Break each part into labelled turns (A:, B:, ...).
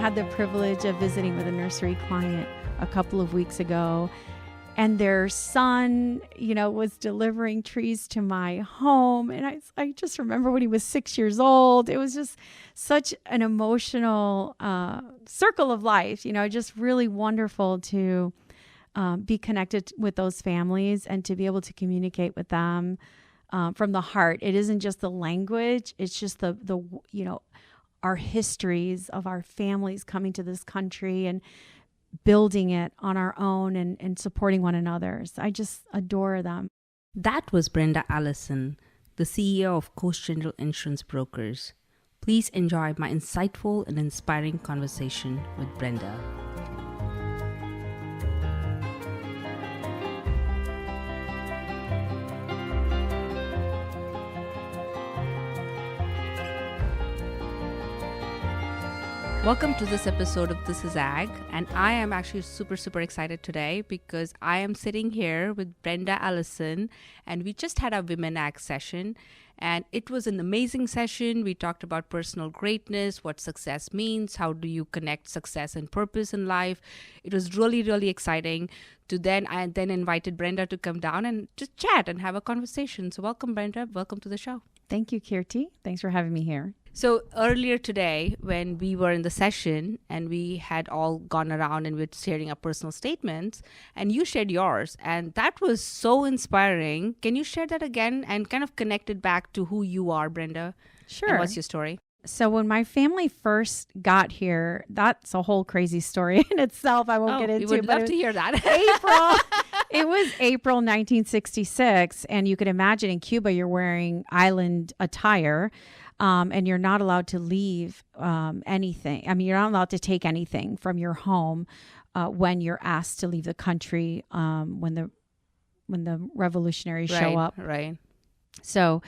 A: had the privilege of visiting with a nursery client a couple of weeks ago, and their son, was delivering trees to my home. And I just remember when he was 6 years old. It was just such an emotional circle of life, just really wonderful to be connected with those families and to be able to communicate with them from the heart. It isn't just the language. It's just the our histories of our families coming to this country and building it on our own and supporting one another. So I just adore them.
B: That was Brenda Allison, the CEO of Coast General Insurance Brokers. Please enjoy my insightful and inspiring conversation with Brenda. Welcome to this episode of This is Ag, and I am actually super excited today because I am sitting here with Brenda Allison, and we just had a Women Ag session, and it was an amazing session. We talked about personal greatness, what success means, how do you connect success and purpose in life. It was really exciting. I then invited Brenda to come down and just chat and have a conversation. So welcome, Brenda. Welcome to the show.
A: Thank you, Kirti. Thanks for having me here.
B: So earlier today, when we were in the session and we had all gone around and we were sharing our personal statements, and you shared yours, and that was so inspiring. Can you share that again and kind of connect it back to who you are, Brenda?
A: Sure.
B: And what's your story?
A: So when my family first got here, that's a whole crazy story in itself. I won't get into.
B: We would love to hear that.
A: It was April 1966, and you could imagine in Cuba, you're wearing island attire. And you're not allowed to leave anything. I mean, you're not allowed to take anything from your home when you're asked to leave the country when the revolutionaries show up.
B: Right.
A: So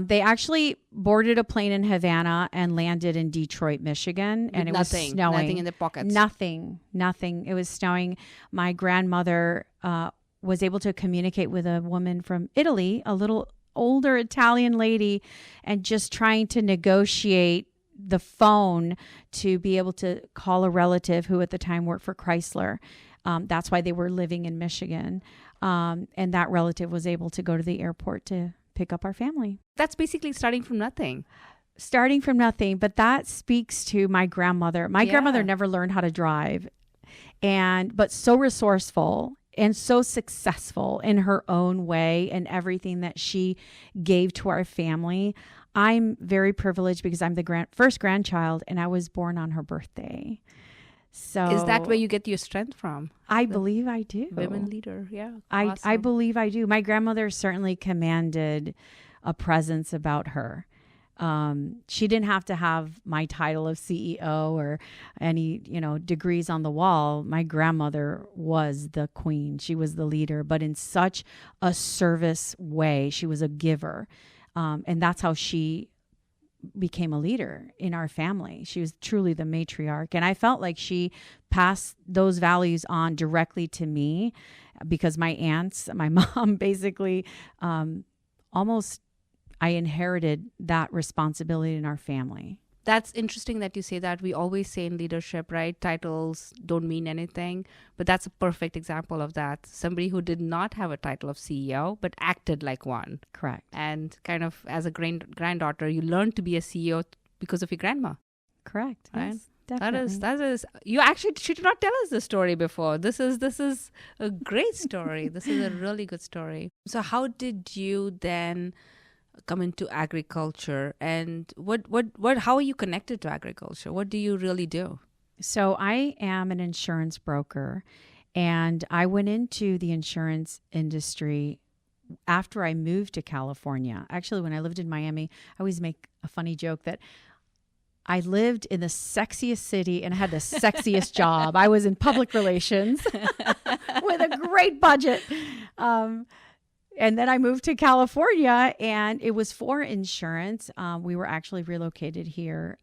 A: they actually boarded a plane in Havana and landed in Detroit, Michigan. And it was snowing.
B: Nothing in their pockets.
A: Nothing. It was snowing. My grandmother was able to communicate with a woman from Italy, a little older Italian lady, and just trying to negotiate the phone to be able to call a relative who at the time worked for Chrysler. That's why they were living in Michigan. And that relative was able to go to the airport to pick up our family.
B: That's basically starting from nothing.
A: But that speaks to my grandmother. My grandmother never learned how to drive, but so resourceful and so successful in her own way and everything that she gave to our family. I'm very privileged because I'm the first grandchild, and I was born on her birthday. So
B: is that where you get your strength from?
A: I believe I do.
B: Women leader, yeah.
A: I
B: Awesome.
A: believe I do. My grandmother certainly commanded a presence about her. She didn't have to have my title of CEO or any, degrees on the wall. My grandmother was the queen. She was the leader, but in such a service way. She was a giver. And that's how she became a leader in our family. She was truly the matriarch. And I felt like she passed those values on directly to me because my aunts, my mom, basically I inherited that responsibility in our family.
B: That's interesting that you say that. We always say in leadership, right? Titles don't mean anything, but that's a perfect example of that. Somebody who did not have a title of CEO, but acted like one.
A: Correct.
B: And kind of as a granddaughter, you learn to be a CEO because of your grandma.
A: Correct.
B: Right?
A: Yes, definitely.
B: That is. You actually should not tell us the story before. This is a great story. This is a really good story. So how did you then come into agriculture, and how are you connected to agriculture? What do you really do?
A: So I am an insurance broker, and I went into the insurance industry after I moved to California. Actually, when I lived in Miami, I always make a funny joke that I lived in the sexiest city and had the sexiest job. I was in public relations with a great budget. And then I moved to California, and it was for insurance. We were actually relocated here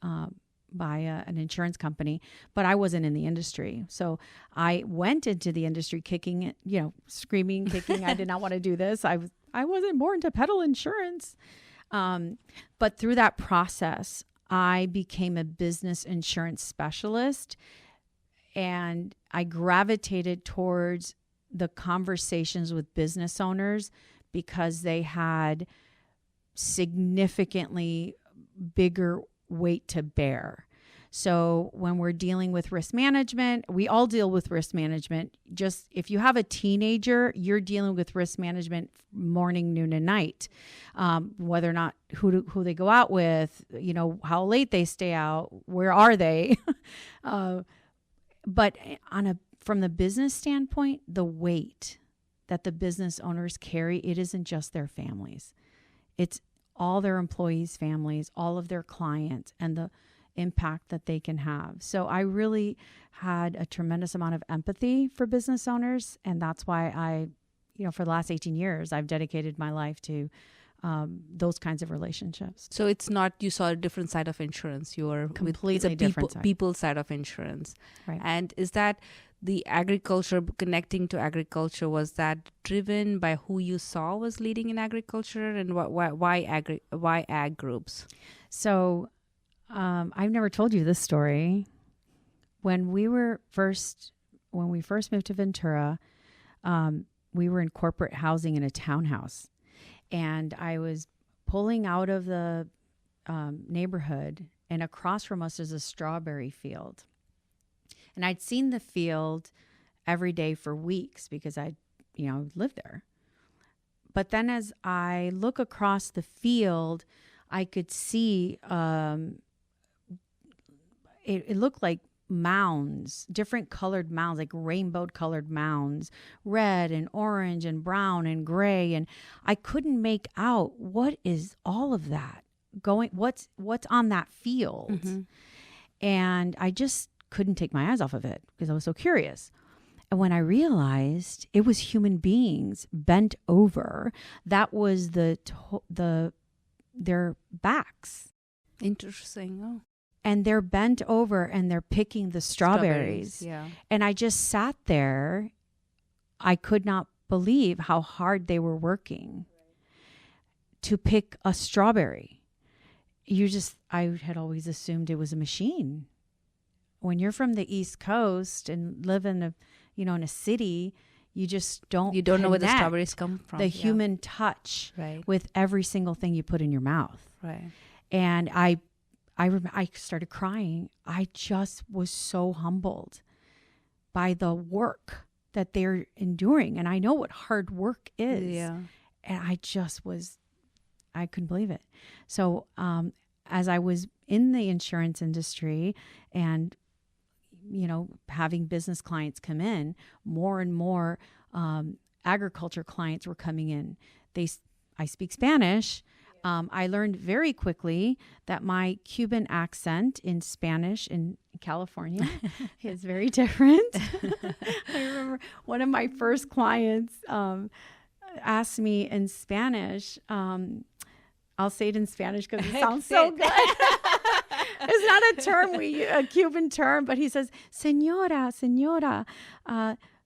A: by an insurance company, but I wasn't in the industry. So I went into the industry kicking, screaming, kicking. I did not want to do this. I wasn't born to peddle insurance. But through that process, I became a business insurance specialist, and I gravitated towards the conversations with business owners because they had significantly bigger weight to bear. So when we're dealing with risk management, we all deal with risk management. Just if you have a teenager, you're dealing with risk management morning, noon, and night. Whether or not who they go out with, how late they stay out, where are they? But from the business standpoint, the weight that the business owners carry, it isn't just their families. It's all their employees' families, all of their clients, and the impact that they can have. So I really had a tremendous amount of empathy for business owners. And that's why I, for the last 18 years, I've dedicated my life to those kinds of relationships.
B: So it's not, you saw a different side of insurance. You're
A: completely different side.
B: People side of insurance.
A: Right.
B: And is that the agriculture, connecting to agriculture, was that driven by who you saw was leading in agriculture, and why ag groups?
A: So I've never told you this story. When we first moved to Ventura, we were in corporate housing in a townhouse, and I was pulling out of the neighborhood, and across from us is a strawberry field. And I'd seen the field every day for weeks because I lived there. But then as I look across the field, I could see it looked like mounds, different colored mounds, like rainbow colored mounds, red and orange and brown and gray. And I couldn't make out what is all of that going, what's on that field. Mm-hmm. And I just couldn't take my eyes off of it because I was so curious. And when I realized it was human beings bent over, that was their backs.
B: Interesting. Oh.
A: And they're bent over and they're picking the strawberries.
B: Yeah.
A: And I just sat there. I could not believe how hard they were working to pick a strawberry. I had always assumed it was a machine. When you're from the East Coast and live in a city, you just don't
B: know where the strawberries come from.
A: The human touch with every single thing you put in your mouth.
B: Right.
A: And I started crying. I just was so humbled by the work that they're enduring. And I know what hard work is.
B: Yeah.
A: And I couldn't believe it. So as I was in the insurance industry and, having business clients come in, more and more agriculture clients were coming in. I speak Spanish. I learned very quickly that my Cuban accent in Spanish in California is very different. I remember one of my first clients asked me in Spanish, I'll say it in Spanish because it sounds so good. It's not a term a Cuban term, but he says, Señora,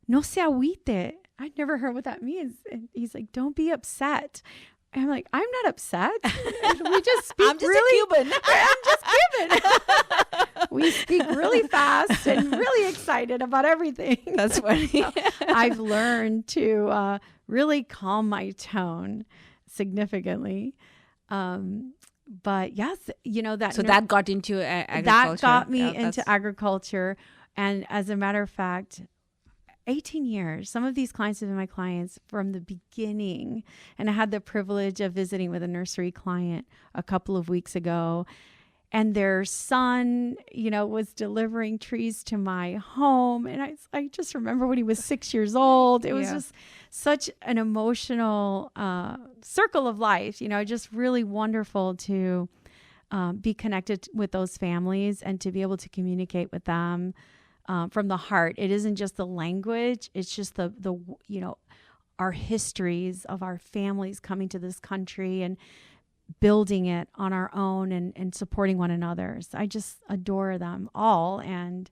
A: no se agüite. I'd never heard what that means. And he's like, don't be upset. And I'm like, I'm not upset. We just speak
B: I'm just a Cuban.
A: I'm just Cuban. We speak really fast and really excited about everything.
B: That's funny.
A: So I've learned to really calm my tone significantly. But yes, that.
B: So that got into agriculture.
A: That got me into agriculture. And as a matter of fact, 18 years, some of these clients have been my clients from the beginning. And I had the privilege of visiting with a nursery client a couple of weeks ago. And their son, was delivering trees to my home. And I just remember when he was 6 years old. It was just such an emotional circle of life, just really wonderful to be connected with those families and to be able to communicate with them from the heart. It isn't just the language. It's just the our histories of our families coming to this country and building it on our own and supporting one another. So I just adore them all. And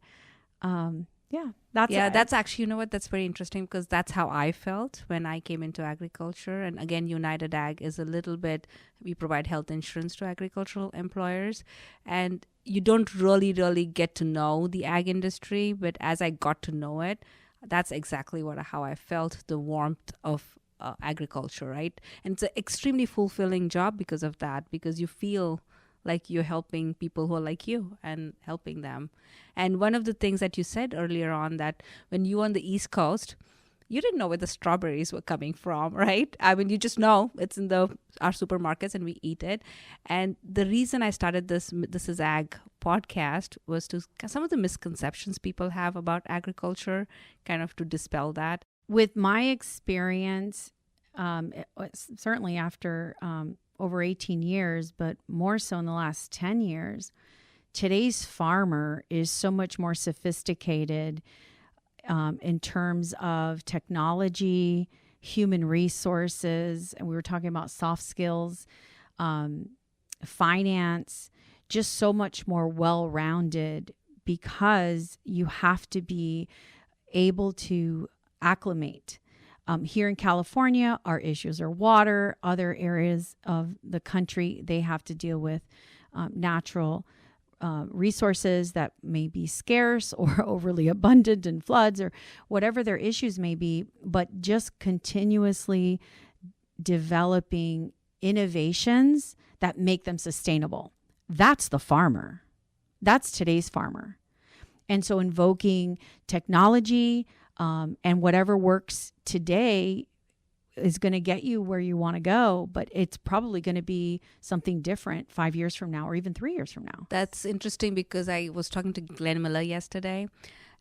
B: That's actually, you know what, that's very interesting because that's how I felt when I came into agriculture. And again, United Ag is a little bit, we provide health insurance to agricultural employers, and you don't really get to know the ag industry. But as I got to know it, that's exactly how I felt, the warmth of agriculture, right? And it's an extremely fulfilling job because of that, because you feel like you're helping people who are like you and helping them. And one of the things that you said earlier on, that when you were on the East Coast, you didn't know where the strawberries were coming from, right? I mean, you just know it's in our supermarkets and we eat it. And the reason I started this is Ag podcast was to some of the misconceptions people have about agriculture, kind of to dispel that.
A: With my experience, certainly after over 18 years, but more so in the last 10 years, today's farmer is so much more sophisticated in terms of technology, human resources, and we were talking about soft skills, finance, just so much more well-rounded, because you have to be able to acclimate. Here in California, our issues are water. Other areas of the country, they have to deal with natural resources that may be scarce or overly abundant in floods or whatever their issues may be, but just continuously developing innovations that make them sustainable. That's the farmer. That's today's farmer. And so invoking technology, and whatever works today is going to get you where you want to go, but it's probably going to be something different 5 years from now or even 3 years from now.
B: That's interesting because I was talking to Glenn Miller yesterday,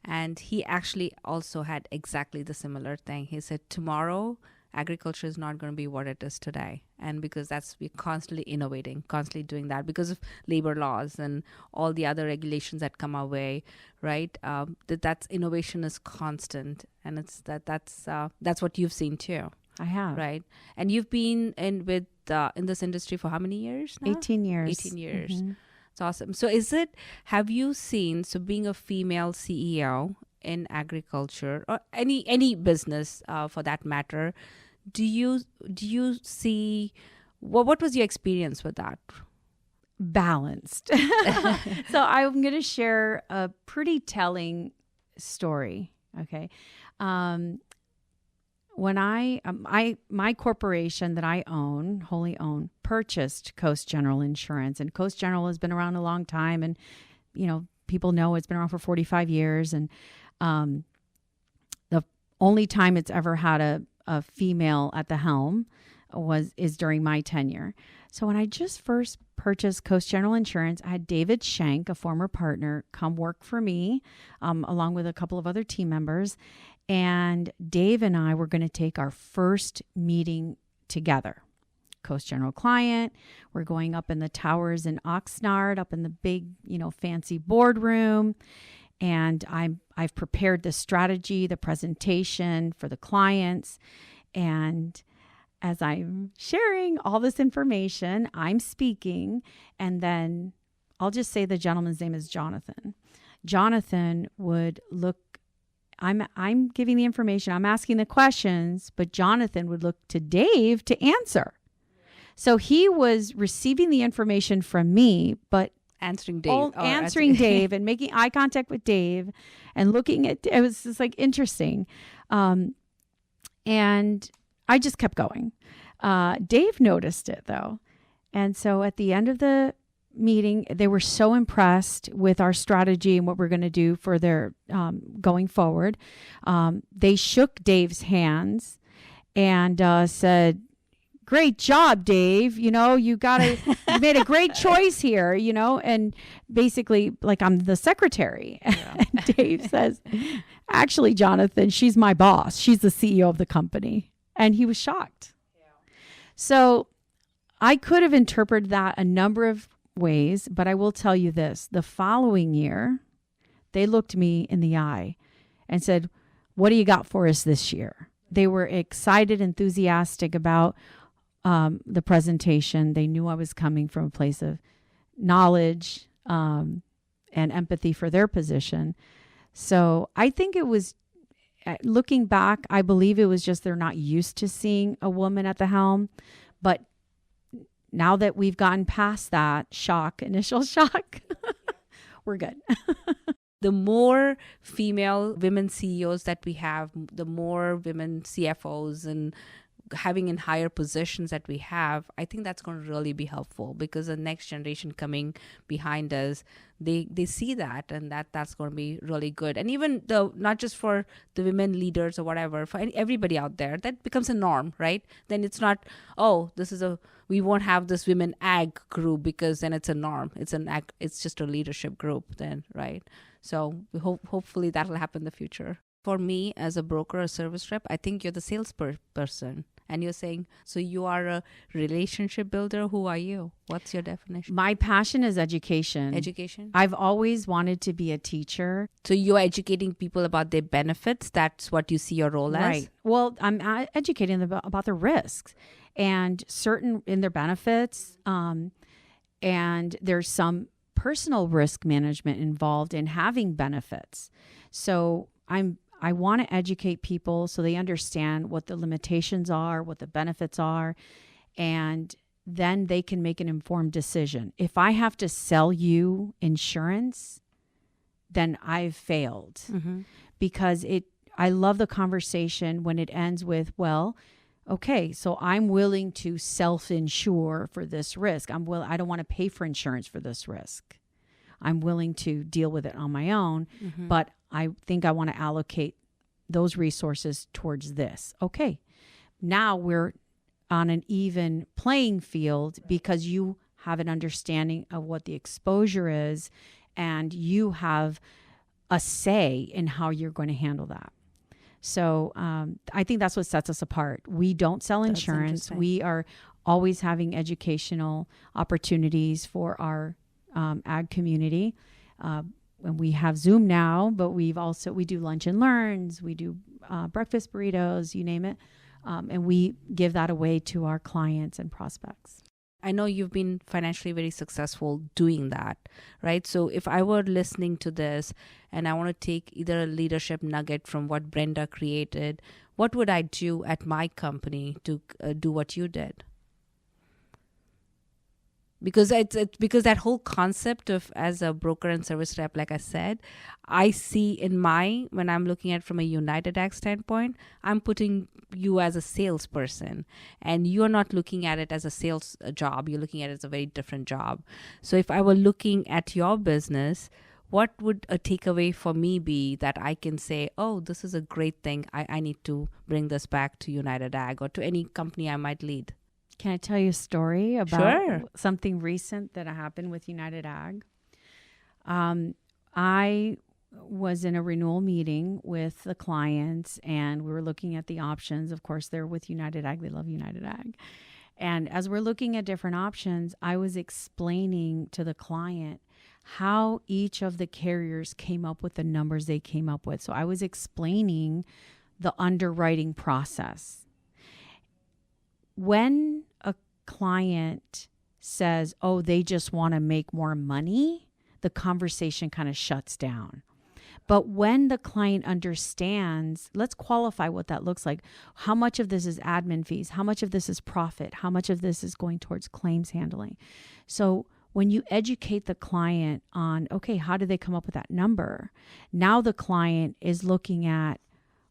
B: and he actually also had exactly the similar thing. He said, tomorrow, agriculture is not going to be what it is today. And because we're constantly innovating, constantly doing that because of labor laws and all the other regulations that come our way, right? That's innovation is constant, and that's what you've seen too.
A: I have,
B: right? And you've been in this industry for how many years now?
A: 18 years.
B: 18 years.
A: Mm-hmm.
B: It's awesome. So have you seen, so being a female CEO in agriculture or any business for that matter, do you see what was your experience with that?
A: Balanced. So I'm going to share a pretty telling story. Okay. When my corporation that I wholly own, purchased Coast General Insurance, and Coast General has been around a long time, and people know it's been around for 45 years, and the only time it's ever had a female at the helm is during my tenure. So when I just first purchased Coast General Insurance, I had David Shank, a former partner, come work for me, along with a couple of other team members. And Dave and I were going to take our first meeting together. Coast General client. We're going up in the towers in Oxnard, up in the big, fancy boardroom. And I've prepared the strategy, the presentation for the clients. And as I'm sharing all this information, I'm speaking. And then I'll just say the gentleman's name is Jonathan. Jonathan would look, I'm giving the information, I'm asking the questions, but Jonathan would look to Dave to answer. So he was receiving the information from me, but
B: answering Dave.
A: Answering Dave and making eye contact with Dave and looking at, it was just like interesting. And I just kept going. Dave noticed it though. And so at the end of the meeting, they were so impressed with our strategy and what we're going to do for their going forward. They shook Dave's hands and said, "Great job, Dave. You made a great choice here, and basically like I'm the secretary." Yeah. And Dave says, "Actually, Jonathan, she's my boss. She's the CEO of the company." And he was shocked. Yeah. So I could have interpreted that a number of ways, but I will tell you this. The following year, they looked me in the eye and said, "What do you got for us this year?" They were excited, enthusiastic about the presentation. They knew I was coming from a place of knowledge and empathy for their position. So I think it was, looking back, I believe it was just they're not used to seeing a woman at the helm. But now that we've gotten past that initial shock, we're good.
B: The more female women CEOs that we have, the more women CFOs and having in higher positions that we have, I think that's going to really be helpful, because the next generation coming behind us, they see that, and that's going to be really good. And even though not just for the women leaders or whatever, for everybody out there, that becomes a norm, right? Then it's not, oh, we won't have this women ag group, because then it's a norm. It's just a leadership group then, right? So hopefully that'll happen in the future. For me, as a broker or service rep, I think you're the salesperson. And you're saying, so you are a relationship builder. Who are you? What's your definition?
A: My passion is education.
B: Education?
A: I've always wanted to be a teacher.
B: So you're educating people about their benefits. That's what you see your role as?
A: Right. Well, I'm educating them about the risks and certain in their benefits. And there's some personal risk management involved in having benefits. So I want to educate people so they understand what the limitations are, what the benefits are, and then they can make an informed decision. If I have to sell you insurance, then I've failed. Mm-hmm. Because I love the conversation when it ends with, well, okay, so I'm willing to self-insure for this risk. I don't want to pay for insurance for this risk. I'm willing to deal with it on my own, mm-hmm. but I think I want to allocate those resources towards this. Okay, now we're on an even playing field because you have an understanding of what the exposure is and you have a say in how you're going to handle that. So I think that's what sets us apart. We don't sell insurance. We are always having educational opportunities for our ag community. And we have Zoom now, but we do lunch and learns, we do breakfast burritos, you name it. And we give that away to our clients and prospects.
B: I know you've been financially very successful doing that, right? So if I were listening to this and I want to take either a leadership nugget from what Brenda created, what would I do at my company to do what you did? Because because that whole concept of as a broker and service rep, like I said, I see when I'm looking at it from a United Ag standpoint, I'm putting you as a salesperson, and you're not looking at it as a sales job. You're looking at it as a very different job. So if I were looking at your business, what would a takeaway for me be that I can say, oh, this is a great thing. I need to bring this back to United Ag or to any company I might lead.
A: Can I tell you a story about something recent that happened with United Ag? I was in a renewal meeting with the clients, and we were looking at the options. Of course, they're with United Ag. They love United Ag. And as we're looking at different options, I was explaining to the client how each of the carriers came up with the numbers they came up with. So I was explaining the underwriting process. When a client says, oh, they just want to make more money, the conversation kind of shuts down. But when the client understands, let's qualify what that looks like. How much of this is admin fees? How much of this is profit? How much of this is going towards claims handling? So when you educate the client on, okay, how did they come up with that number? Now the client is looking at,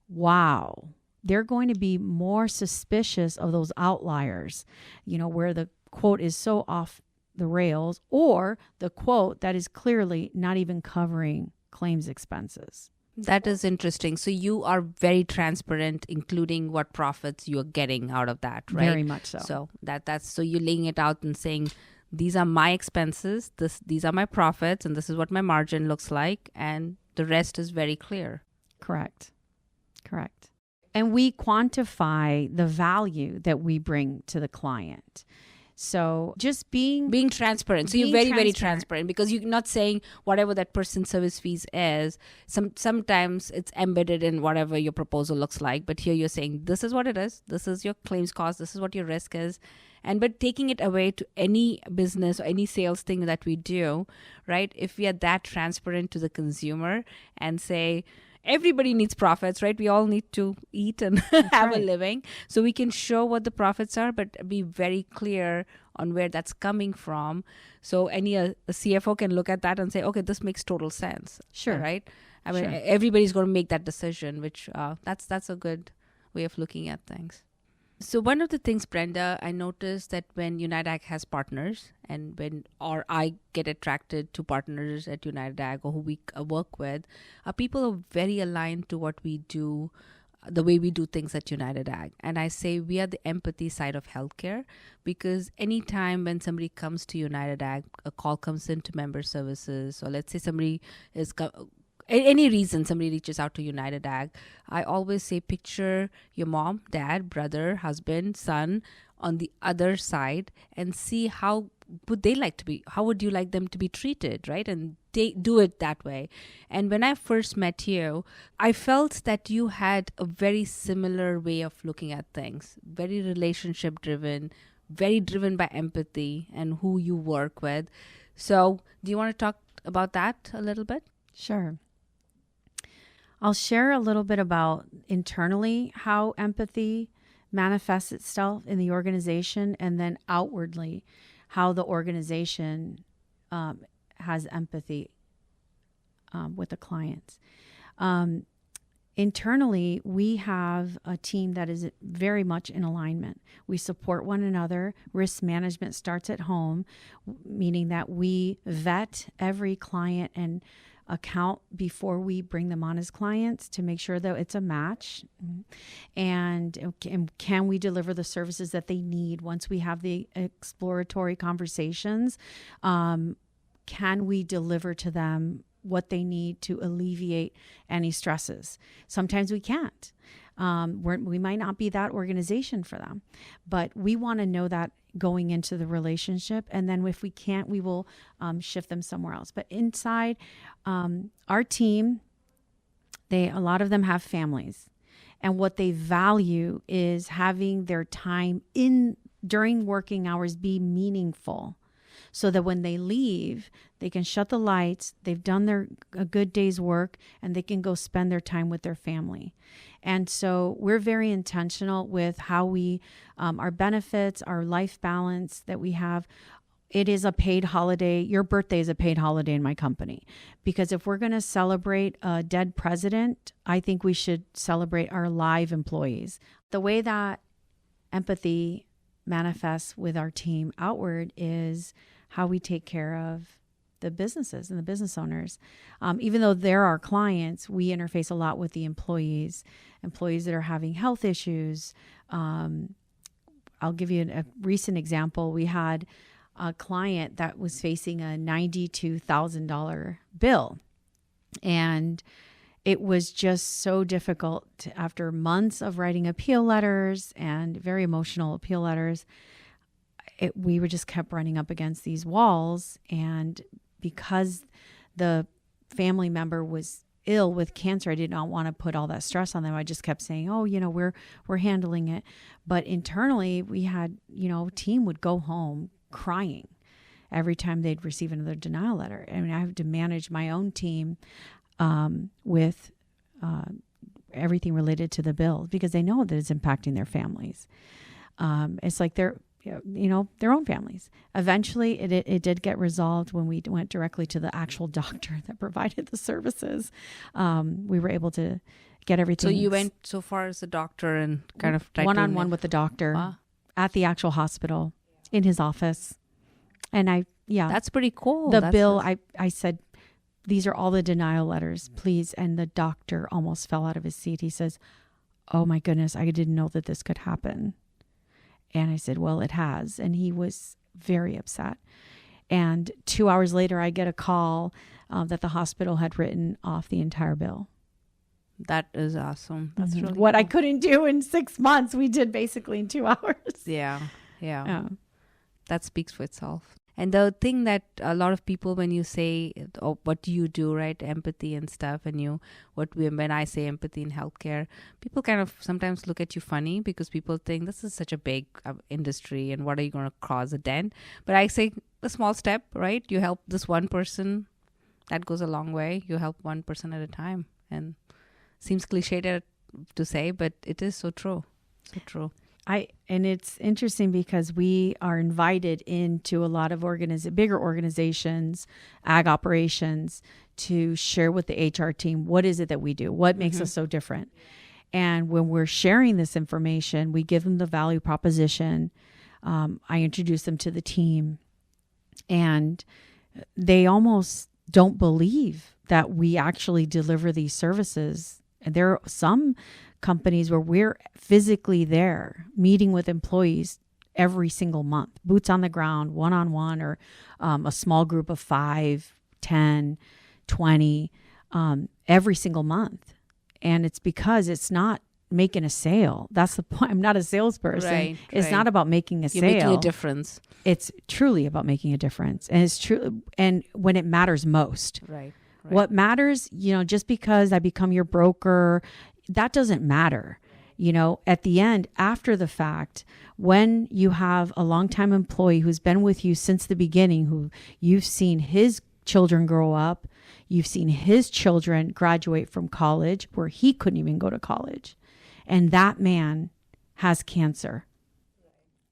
A: wow, they're going to be more suspicious of those outliers, where the quote is so off the rails, or the quote that is clearly not even covering claims expenses.
B: That is interesting. So you are very transparent, including what profits you're getting out of that, right?
A: Very much so.
B: So so you're laying it out and saying, these are my expenses, these are my profits, and this is what my margin looks like, and the rest is very clear.
A: Correct. And we quantify the value that we bring to the client. So just being
B: transparent. So you're very, very transparent, because you're not saying whatever that person's service fees is. Sometimes it's embedded in whatever your proposal looks like. But here you're saying, this is what it is. This is your claims cost. This is what your risk is. But taking it away to any business or any sales thing that we do, right? If we are that transparent to the consumer and say, everybody needs profits, right? We all need to eat and have a living. So we can show what the profits are, but be very clear on where that's coming from. So a CFO can look at that and say, okay, this makes total sense.
A: Sure.
B: Right? I mean, everybody's going to make that decision, which that's a good way of looking at things. So one of the things, Brenda, I noticed that when United Ag has partners, and I get attracted to partners at United Ag or who we work with, people are very aligned to what we do, the way we do things at United Ag. And I say we are the empathy side of healthcare, because anytime when somebody comes to United Ag, a call comes into member services, or let's say somebody is any reason somebody reaches out to United Ag, I always say, picture your mom, dad, brother, husband, son on the other side and see how would you like them to be treated, right? And they do it that way. And when I first met you, I felt that you had a very similar way of looking at things, very relationship driven, very driven by empathy and who you work with. So do you want to talk about that a little bit?
A: Sure. I'll share a little bit about internally how empathy manifests itself in the organization, and then outwardly how the organization has empathy with the clients. Internally, we have a team that is very much in alignment. We support one another. Risk management starts at home, meaning that we vet every client and account before we bring them on as clients to make sure that it's a match. And can we deliver the services that they need once we have the exploratory conversations? Can we deliver to them what they need to alleviate any stresses? Sometimes we can't. We might not be that organization for them, but we want to know that going into the relationship. And then if we can't, we will shift them somewhere else. But inside our team, a lot of them have families. And what they value is having their time during working hours be meaningful, so that when they leave, they can shut the lights, they've done a good day's work, and they can go spend their time with their family. And so we're very intentional with how our benefits, our life balance that we have. It is a paid holiday. Your birthday is a paid holiday in my company, because if we're going to celebrate a dead president, I think we should celebrate our live employees. The way that empathy manifests with our team outward is how we take care of the businesses and the business owners. Even though they're our clients, we interface a lot with the employees that are having health issues. I'll give you a recent example. We had a client that was facing a $92,000 bill, and it was just so difficult after months of writing appeal letters and very emotional appeal letters. We were just kept running up against these walls. And because the family member was ill with cancer, I did not want to put all that stress on them. I just kept saying, we're handling it. But internally, we had, team would go home crying every time they'd receive another denial letter. I mean, I have to manage my own team with everything related to the bill, because they know that it's impacting their families. It's like their own families. Eventually, it did get resolved when we went directly to the actual doctor that provided the services. We were able to get everything.
B: So you went so far as the doctor and kind of
A: one-on-one with the doctor at the actual hospital in his office. And
B: that's pretty cool.
A: I said, these are all the denial letters, please. And the doctor almost fell out of his seat. He says, oh my goodness, I didn't know that this could happen. And I said, well, it has. And he was very upset. And 2 hours later, I get a call that the hospital had written off the entire bill.
B: That is awesome. That's really
A: what
B: cool.
A: I couldn't do in 6 months, we did basically in 2 hours.
B: Yeah. that speaks for itself. And the thing that a lot of people, when you say, oh, what do you do, right? Empathy and stuff. And when I say empathy in healthcare, people kind of sometimes look at you funny because people think this is such a big industry and what are you going to cause a dent? But I say a small step, right? You help this one person, that goes a long way. You help one person at a time. And seems cliche to say, but it is so true. So true.
A: And it's interesting because we are invited into a lot of bigger organizations, ag operations, to share with the HR team, what is it that we do? What makes us so different? And when we're sharing this information, we give them the value proposition. I introduce them to the team, and they almost don't believe that we actually deliver these services. And there are some companies where we're physically there meeting with employees every single month, boots on the ground, one-on-one, or a small group of 5, 10, 20, every single month. And it's because it's not making a sale. That's the point. I'm not a salesperson. Right, it's not about making a sale.
B: You're making a difference.
A: It's truly about making a difference. And it's true. And when it matters most.
B: Right.
A: What matters, just because I become your broker, that doesn't matter. At the end, after the fact, when you have a longtime employee who's been with you since the beginning, who you've seen his children grow up, you've seen his children graduate from college where he couldn't even go to college, and that man has cancer.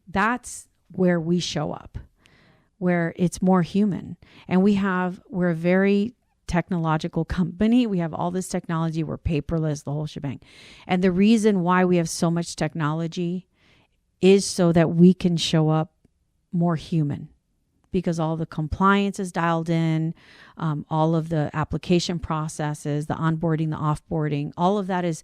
A: That's where we show up, where it's more human. And we're a very technological company. We have all this technology. We're paperless, the whole shebang. And the reason why we have so much technology is so that we can show up more human, because all the compliance is dialed in, all of the application processes, the onboarding, the offboarding, all of that is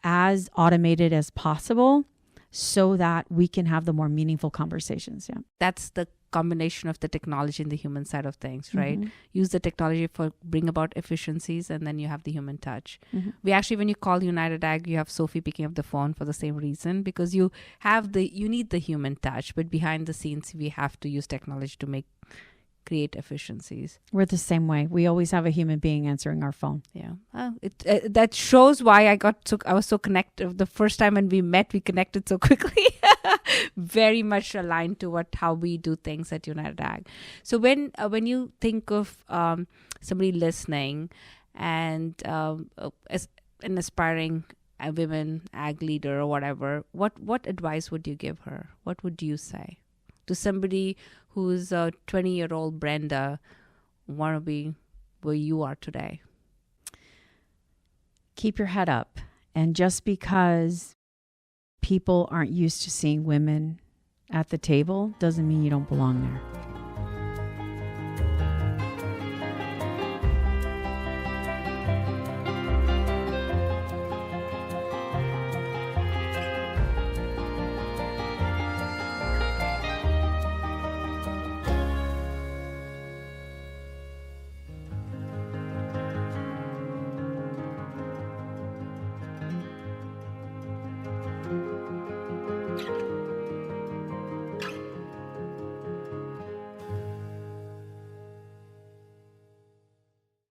A: as automated as possible so that we can have the more meaningful conversations. Yeah.
B: That's the combination of the technology and the human side of things, right? Use the technology for bring about efficiencies, and then you have the human touch. We actually, when you call United Ag, you have Sophie picking up the phone for the same reason, because you need the human touch, but behind the scenes we have to use technology to create efficiencies.
A: We're the same way. We always have a human being answering our phone.
B: Yeah. That shows why I was so connected. The first time when we met, we connected so quickly. Very much aligned to how we do things at United Ag. So when you think of somebody listening and as an aspiring women ag leader or whatever, what advice would you give her? What would you say to somebody who's a 20-year-old Brenda, want to be where you are today?
A: Keep your head up. And just because people aren't used to seeing women at the table doesn't mean you don't belong there.